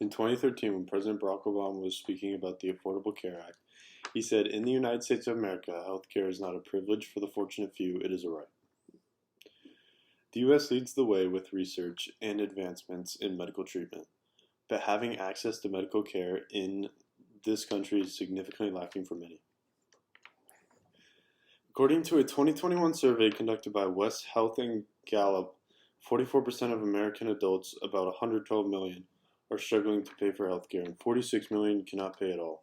In 2013, when President Barack Obama was speaking about the Affordable Care Act, he said, "In the United States of America, health care is not a privilege for the fortunate few, it is a right." The U.S. leads the way with research and advancements in medical treatment, but having access to medical care in this country is significantly lacking for many. According to a 2021 survey conducted by West Health and Gallup, 44% of American adults, about 112 million, are struggling to pay for healthcare, and 46 million cannot pay at all.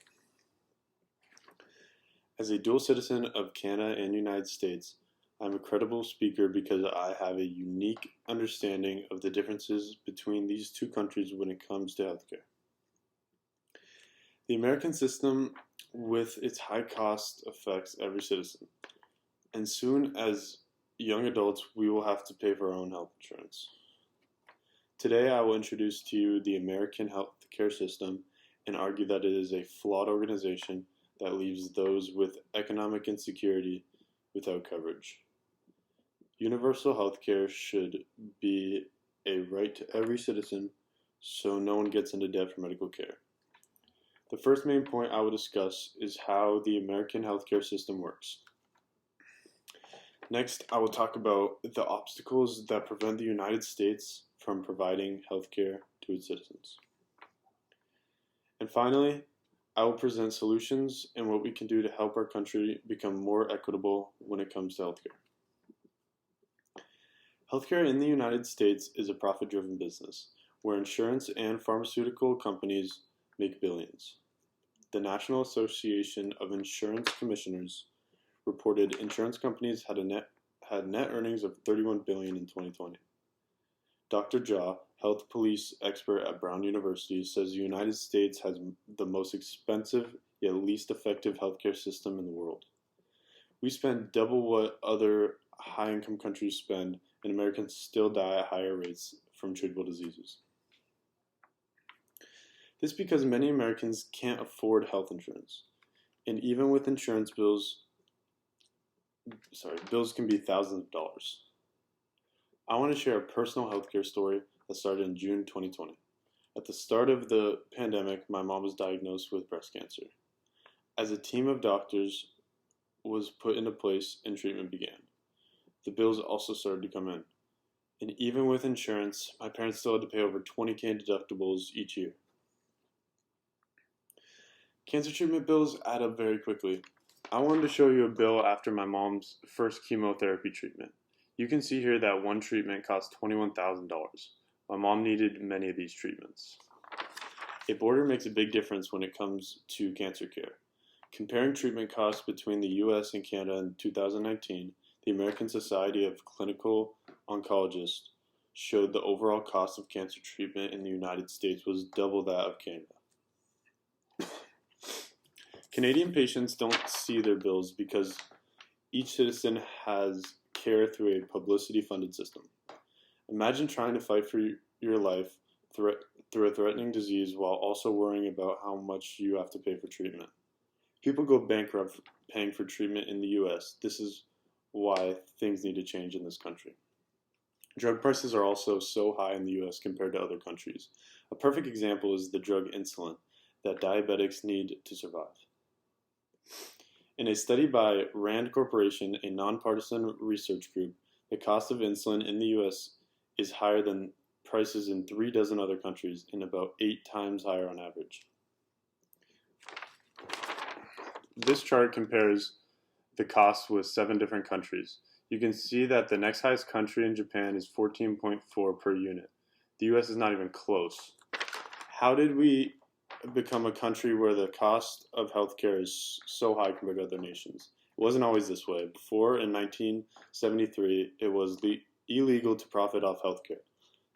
As a dual citizen of Canada and United States, I'm a credible speaker because I have a unique understanding of the differences between these two countries when it comes to healthcare. The American system, with its high cost, affects every citizen, and soon as young adults, we will have to pay for our own health insurance. Today, I will introduce to you the American healthcare system and argue that it is a flawed organization that leaves those with economic insecurity without coverage. Universal healthcare should be a right to every citizen, so no one gets into debt for medical care. The first main point I will discuss is how the American healthcare system works. Next, I will talk about the obstacles that prevent the United States from providing healthcare to its citizens. And finally, I will present solutions and what we can do to help our country become more equitable when it comes to healthcare. Healthcare in the United States is a profit-driven business, where insurance and pharmaceutical companies make billions. The National Association of Insurance Commissioners reported insurance companies had net earnings of $31 billion in 2020. Dr. Jha, health police expert at Brown University, says the United States has the most expensive yet least effective healthcare system in the world. We spend double what other high-income countries spend, and Americans still die at higher rates from treatable diseases. This is because many Americans can't afford health insurance, and even with insurance bills can be thousands of dollars. I want to share a personal healthcare story that started in June 2020. At the start of the pandemic, my mom was diagnosed with breast cancer. As a team of doctors was put into place and treatment began, the bills also started to come in. And even with insurance, my parents still had to pay over $20,000 in deductibles each year. Cancer treatment bills add up very quickly. I wanted to show you a bill after my mom's first chemotherapy treatment. You can see here that one treatment cost $21,000. My mom needed many of these treatments. A border makes a big difference when it comes to cancer care. Comparing treatment costs between the US and Canada in 2019, the American Society of Clinical Oncologists showed the overall cost of cancer treatment in the United States was double that of Canada. Canadian patients don't see their bills because each citizen has care through a publicity-funded system. Imagine trying to fight for your life through a threatening disease while also worrying about how much you have to pay for treatment. People go bankrupt paying for treatment in the US. This is why things need to change in this country. Drug prices are also so high in the US compared to other countries. A perfect example is the drug insulin that diabetics need to survive. In a study by RAND Corporation, a nonpartisan research group, the cost of insulin in the US is higher than prices in 3 dozen other countries and about 8 times higher on average. This chart compares the costs with 7 different countries. You can see that the next highest country in Japan is 14.4 per unit. The US is not even close. How did we become a country where the cost of healthcare is so high compared to other nations? It wasn't always this way. Before, in 1973, it was illegal to profit off healthcare.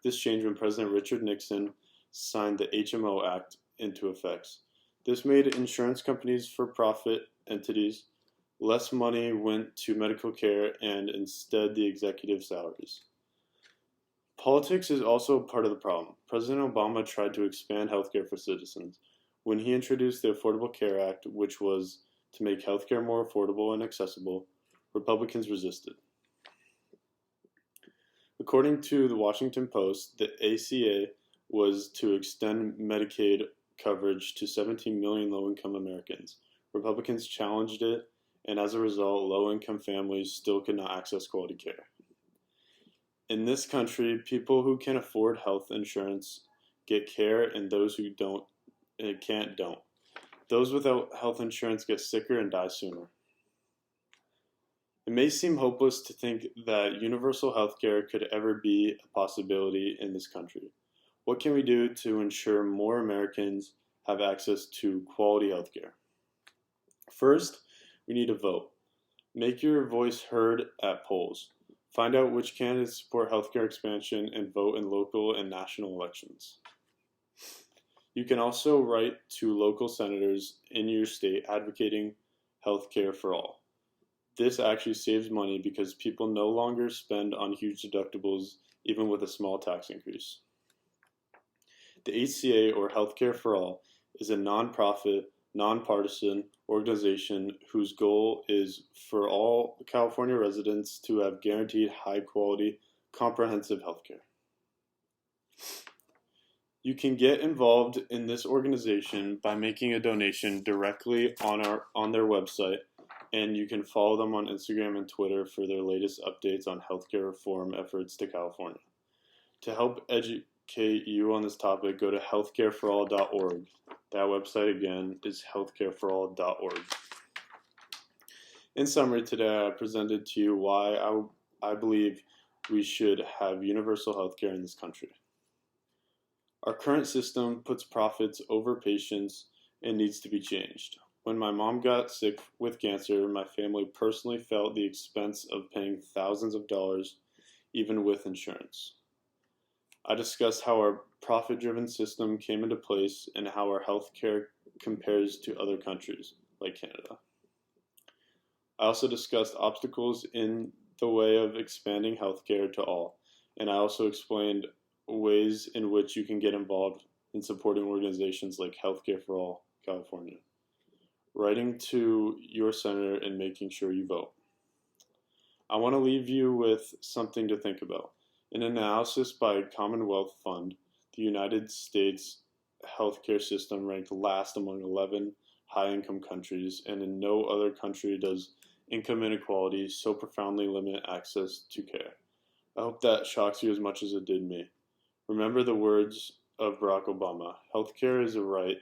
This changed when President Richard Nixon signed the HMO Act into effect. This made insurance companies for-profit entities. Less money went to medical care and instead the executive salaries. Politics is also part of the problem. President Obama tried to expand healthcare for citizens. When he introduced the Affordable Care Act, which was to make healthcare more affordable and accessible, Republicans resisted. According to the Washington Post, the ACA was to extend Medicaid coverage to 17 million low-income Americans. Republicans challenged it, and as a result, low-income families still could not access quality care. In this country, people who can afford health insurance get care, and those who can't don't. Those without health insurance get sicker and die sooner. It may seem hopeless to think that universal health care could ever be a possibility in this country. What can we do to ensure more Americans have access to quality health care? First, we need to vote. Make your voice heard at polls. Find out which candidates support healthcare expansion and vote in local and national elections. You can also write to local senators in your state advocating healthcare for all. This actually saves money because people no longer spend on huge deductibles even with a small tax increase. The HCA, or Healthcare for All, is a nonprofit, nonpartisan organization whose goal is for all California residents to have guaranteed high-quality, comprehensive health care. You can get involved in this organization by making a donation directly on their website, and you can follow them on Instagram and Twitter for their latest updates on healthcare reform efforts to California. To help educate you on this topic, go to healthcareforall.org. That website again is healthcareforall.org. In summary, today I presented to you why I believe we should have universal health care in this country. Our current system puts profits over patients and needs to be changed. When my mom got sick with cancer, my family personally felt the expense of paying thousands of dollars, even with insurance. I discussed how our profit-driven system came into place and how our health care compares to other countries, like Canada. I also discussed obstacles in the way of expanding health care to all, and I also explained ways in which you can get involved in supporting organizations like Healthcare for All California, writing to your senator and making sure you vote. I want to leave you with something to think about. In an analysis by Commonwealth Fund, the United States healthcare system ranked last among 11 high-income countries, and in no other country does income inequality so profoundly limit access to care. I hope that shocks you as much as it did me. Remember the words of Barack Obama: healthcare is a right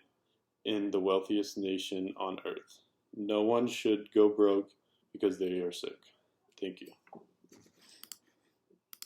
in the wealthiest nation on earth. No one should go broke because they are sick. Thank you.